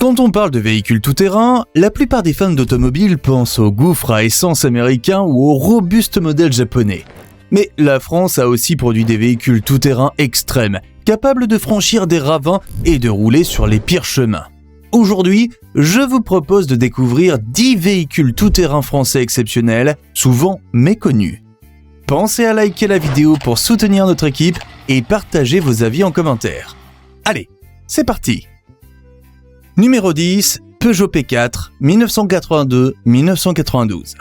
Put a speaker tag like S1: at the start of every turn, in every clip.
S1: Quand on parle de véhicules tout-terrain, la plupart des fans d'automobiles pensent aux gouffres à essence américains ou aux robustes modèles japonais. Mais la France a aussi produit des véhicules tout-terrain extrêmes, capables de franchir des ravins et de rouler sur les pires chemins. Aujourd'hui, je vous propose de découvrir 10 véhicules tout-terrain français exceptionnels, souvent méconnus. Pensez à liker la vidéo pour soutenir notre équipe et partagez vos avis en commentaire. Allez, c'est parti! Numéro 10, Peugeot P4, 1982-1992.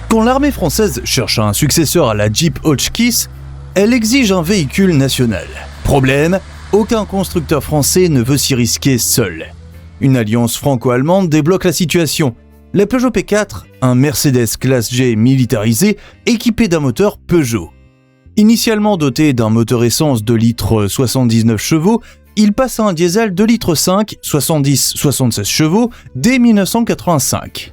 S1: Quand l'armée française cherche un successeur à la Jeep Hotchkiss, elle exige un véhicule national. Problème, aucun constructeur français ne veut s'y risquer seul. Une alliance franco-allemande débloque la situation. La Peugeot P4, un Mercedes classe G militarisé, équipé d'un moteur Peugeot. Initialement doté d'un moteur essence 2 litres 79 chevaux, il passe à un diesel 2 litres 5, 70-76 chevaux dès 1985.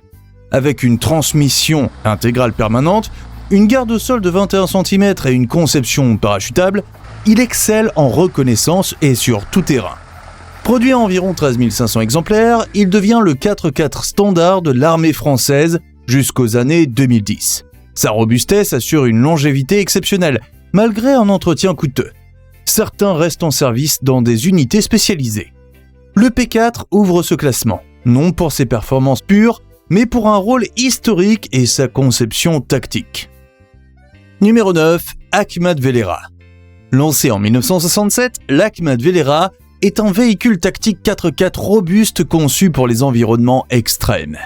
S1: Avec une transmission intégrale permanente, une garde au sol de 21 cm et une conception parachutable, il excelle en reconnaissance et sur tout terrain. Produit à environ 13 500 exemplaires, il devient le 4x4 standard de l'armée française jusqu'aux années 2010. Sa robustesse assure une longévité exceptionnelle, malgré un entretien coûteux. Certains restent en service dans des unités spécialisées. Le P4 ouvre ce classement, non pour ses performances pures, mais pour un rôle historique et sa conception tactique. Numéro 9, Achmad Velera. Lancé en 1967, l'Achmad Velera est un véhicule tactique 4x4 robuste conçu pour les environnements extrêmes.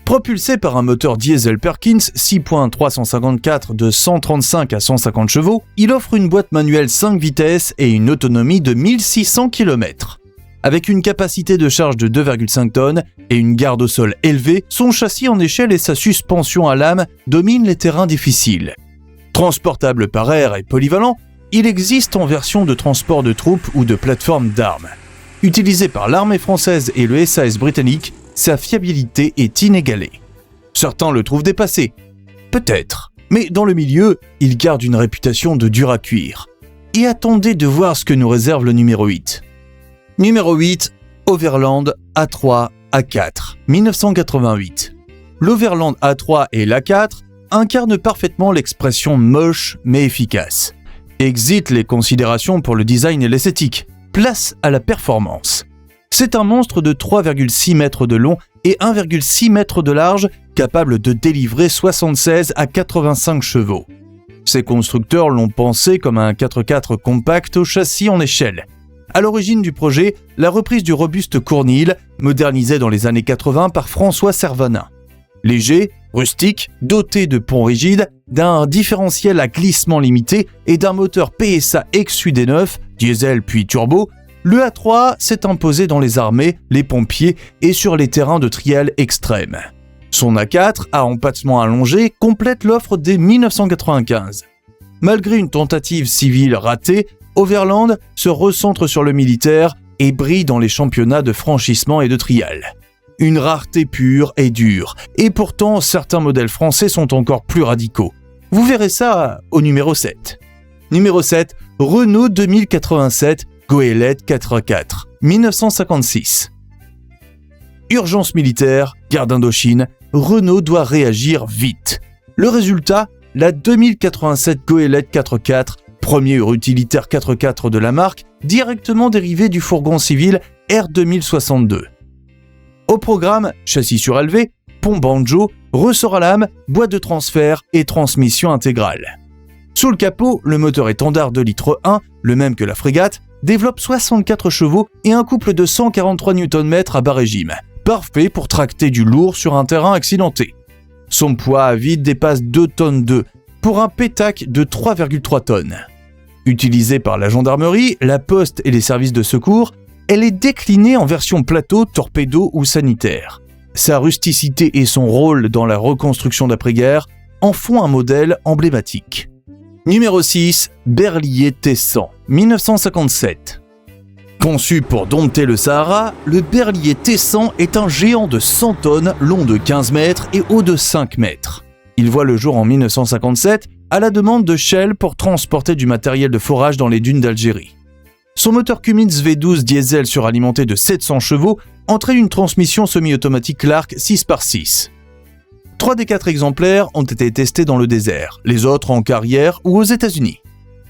S1: Propulsé par un moteur diesel Perkins 6.354 de 135 à 150 chevaux, il offre une boîte manuelle 5 vitesses et une autonomie de 1600 km. Avec une capacité de charge de 2,5 tonnes et une garde au sol élevée, son châssis en échelle et sa suspension à lame dominent les terrains difficiles. Transportable par air et polyvalent, il existe en version de transport de troupes ou de plateforme d'armes. Utilisé par l'armée française et le SAS britannique, sa fiabilité est inégalée. Certains le trouvent dépassé. Peut-être. Mais dans le milieu, il garde une réputation de dur à cuire. Et attendez de voir ce que nous réserve le numéro 8. Numéro 8, Overland A3 A4, 1988. L'Overland A3 et l'A4 incarnent parfaitement l'expression moche mais efficace. Exit les considérations pour le design et l'esthétique. Place à la performance. C'est un monstre de 3,6 mètres de long et 1,6 mètres de large, capable de délivrer 76 à 85 chevaux. Ces constructeurs l'ont pensé comme un 4x4 compact au châssis en échelle. À l'origine du projet, la reprise du robuste Cournil, modernisé dans les années 80 par François Servanin. Léger, rustique, doté de ponts rigides, d'un différentiel à glissement limité et d'un moteur PSA XUD9, diesel puis turbo, le A3 s'est imposé dans les armées, les pompiers et sur les terrains de trial extrêmes. Son A4, à empattement allongé, complète l'offre dès 1995. Malgré une tentative civile ratée, Overland se recentre sur le militaire et brille dans les championnats de franchissement et de trial. Une rareté pure et dure, et pourtant certains modèles français sont encore plus radicaux. Vous verrez ça au numéro 7. Numéro 7, Renault 2087 Goélette 4x4, 1956. Urgence militaire, guerre d'Indochine, Renault doit réagir vite. Le résultat, la 2087 Goélette 4x4, premier utilitaire 4x4 de la marque, directement dérivé du fourgon civil R2062. Au programme, châssis surélevé, pont banjo, ressort à lame, boîte de transfert et transmission intégrale. Sous le capot, le moteur étendard 2 litres 1, le même que la frégate, développe 64 chevaux et un couple de 143 Nm à bas régime, parfait pour tracter du lourd sur un terrain accidenté. Son poids à vide dépasse 2 tonnes 2 pour un pétac de 3,3 tonnes. Utilisée par la gendarmerie, la poste et les services de secours, elle est déclinée en version plateau, torpédo ou sanitaire. Sa rusticité et son rôle dans la reconstruction d'après-guerre en font un modèle emblématique. Numéro 6, Berliet T100, 1957. Conçu pour dompter le Sahara, le Berliet T100 est un géant de 100 tonnes, long de 15 mètres et haut de 5 mètres. Il voit le jour en 1957 à la demande de Shell pour transporter du matériel de forage dans les dunes d'Algérie. Son moteur Cummins V12 diesel suralimenté de 700 chevaux entraîne une transmission semi-automatique Clark 6x6. 3 des 4 exemplaires ont été testés dans le désert, les autres en carrière ou aux États-Unis.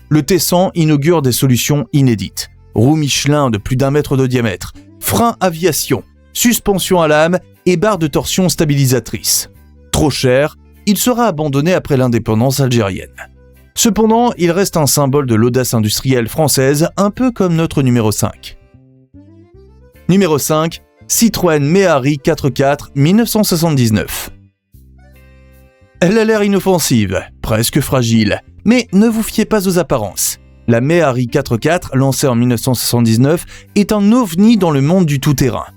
S1: Le T100 inaugure des solutions inédites. Roues Michelin de plus d'1 mètre de diamètre, frein aviation, suspension à lame et barre de torsion stabilisatrice. Trop cher, il sera abandonné après l'indépendance algérienne. Cependant, il reste un symbole de l'audace industrielle française, un peu comme notre numéro 5. Numéro 5, Citroën Méhari 4x4 1979. Elle a l'air inoffensive, presque fragile, mais ne vous fiez pas aux apparences. La Méhari 4x4, lancée en 1979, est un ovni dans le monde du tout-terrain.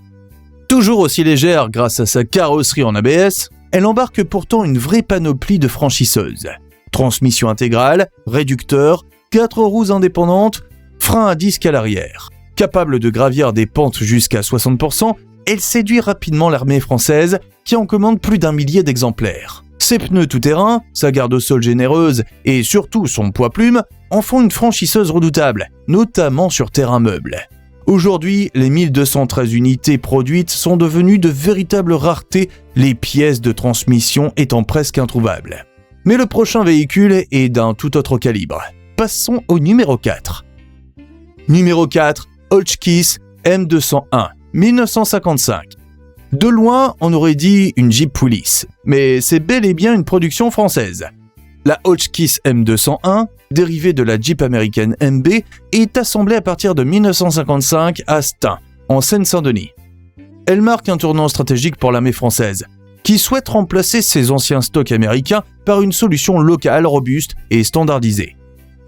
S1: Toujours aussi légère grâce à sa carrosserie en ABS, elle embarque pourtant une vraie panoplie de franchisseuses. Transmission intégrale, réducteur, 4 roues indépendantes, frein à disque à l'arrière. Capable de gravir des pentes jusqu'à 60%, elle séduit rapidement l'armée française qui en commande plus d'1 millier d'exemplaires. Ses pneus tout-terrain, sa garde au sol généreuse et surtout son poids-plume en font une franchisseuse redoutable, notamment sur terrain meuble. Aujourd'hui, les 1213 unités produites sont devenues de véritables raretés, les pièces de transmission étant presque introuvables. Mais le prochain véhicule est d'un tout autre calibre. Passons au numéro 4. Numéro 4, Hotchkiss M201, 1955. De loin, on aurait dit une Jeep Willys, mais c'est bel et bien une production française. La Hotchkiss M201, dérivée de la Jeep américaine MB, est assemblée à partir de 1955 à Stein, en Seine-Saint-Denis. Elle marque un tournant stratégique pour l'armée française, qui souhaite remplacer ses anciens stocks américains par une solution locale, robuste et standardisée.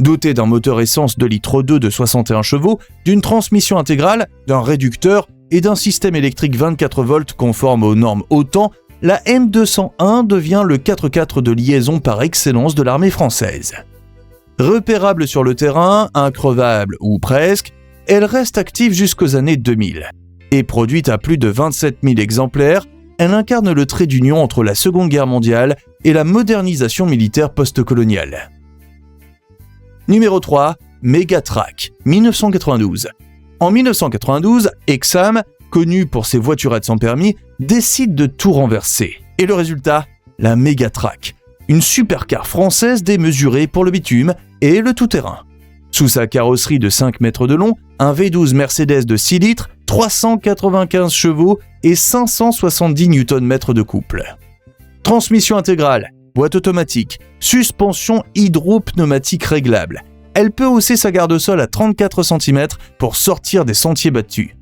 S1: Dotée d'un moteur essence 2,2 litres de 61 chevaux, d'une transmission intégrale, d'un réducteur et d'un système électrique 24 volts conforme aux normes OTAN, la M201 devient le 4x4 de liaison par excellence de l'armée française. Repérable sur le terrain, increvable ou presque, elle reste active jusqu'aux années 2000. Et produite à plus de 27 000 exemplaires, elle incarne le trait d'union entre la Seconde Guerre mondiale et la modernisation militaire post-coloniale. Numéro 3, Megatrack, 1992. En 1992, Exam, connu pour ses voiturettes sans permis, décide de tout renverser. Et le résultat, la Megatrack, une supercar française démesurée pour le bitume et le tout-terrain. Sous sa carrosserie de 5 mètres de long, un V12 Mercedes de 6 litres, 395 chevaux et 570 Nm de couple. Transmission intégrale, boîte automatique, suspension hydro-pneumatique réglable. Elle peut hausser sa garde-sol à 34 cm pour sortir des sentiers battus.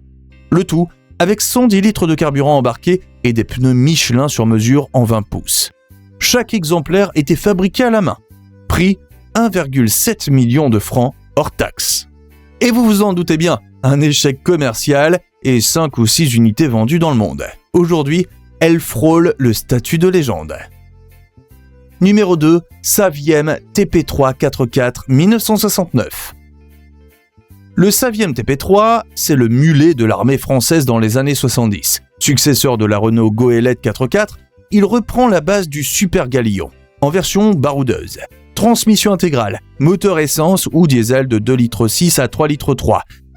S1: Le tout avec 110 litres de carburant embarqué et des pneus Michelin sur mesure en 20 pouces. Chaque exemplaire était fabriqué à la main. Prix 1,7 million de francs hors taxe. Et vous vous en doutez bien, un échec commercial et 5 ou 6 unités vendues dans le monde. Aujourd'hui, elle frôle le statut de légende. Numéro 2, Saviem TP3 4x4 1969. Le Saviem TP3, c'est le mulet de l'armée française dans les années 70. Successeur de la Renault Goélette 4x4, il reprend la base du Super Galion, en version baroudeuse. Transmission intégrale, moteur essence ou diesel de 2,6 litres à 3,3 litres,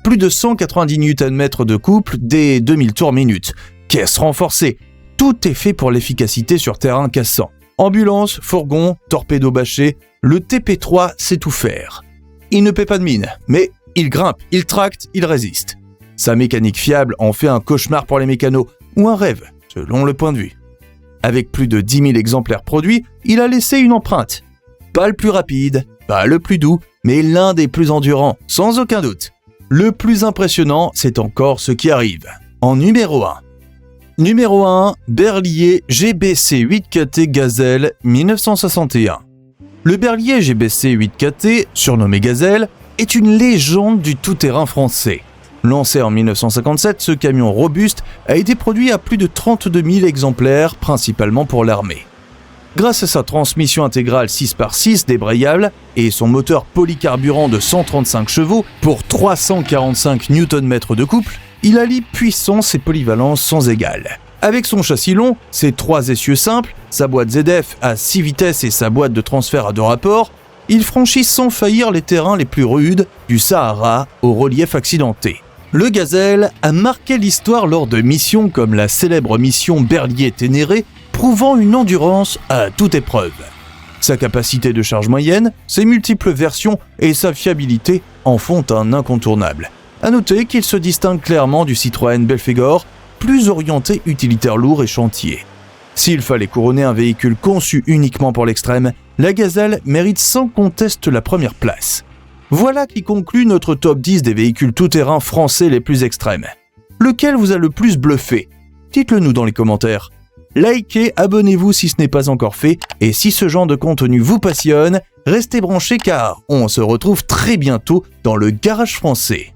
S1: plus de 190 Nm de couple dès 2000 tours minute, caisse renforcée, tout est fait pour l'efficacité sur terrain cassant. Ambulance, fourgon, torpedo bâché, le TP3 sait tout faire. Il ne paie pas de mine, mais il grimpe, il tracte, il résiste. Sa mécanique fiable en fait un cauchemar pour les mécanos, ou un rêve, selon le point de vue. Avec plus de 10 000 exemplaires produits, il a laissé une empreinte. Pas le plus rapide, pas le plus doux, mais l'un des plus endurants, sans aucun doute. Le plus impressionnant, c'est encore ce qui arrive. En numéro 1. Numéro 1, Berliet GBC 8KT Gazelle 1961. Le Berliet GBC 8KT, surnommé Gazelle, est une légende du tout-terrain français. Lancé en 1957, ce camion robuste a été produit à plus de 32 000 exemplaires, principalement pour l'armée. Grâce à sa transmission intégrale 6x6 débrayable et son moteur polycarburant de 135 chevaux pour 345 Nm de couple, il allie puissance et polyvalence sans égale. Avec son châssis long, ses 3 essieux simples, sa boîte ZF à 6 vitesses et sa boîte de transfert à 2 rapports, Ils franchissent sans faillir les terrains les plus rudes, du Sahara au relief accidenté. Le Gazelle a marqué l'histoire lors de missions comme la célèbre mission Berliet-Ténéré, prouvant une endurance à toute épreuve. Sa capacité de charge moyenne, ses multiples versions et sa fiabilité en font un incontournable. A noter qu'il se distingue clairement du Citroën Belphégor, plus orienté utilitaire lourd et chantier. S'il fallait couronner un véhicule conçu uniquement pour l'extrême, la Gazelle mérite sans conteste la première place. Voilà qui conclut notre top 10 des véhicules tout-terrain français les plus extrêmes. Lequel vous a le plus bluffé? Dites-le nous dans les commentaires. Likez, abonnez-vous si ce n'est pas encore fait, et si ce genre de contenu vous passionne, restez branchés car on se retrouve très bientôt dans le Garage Français.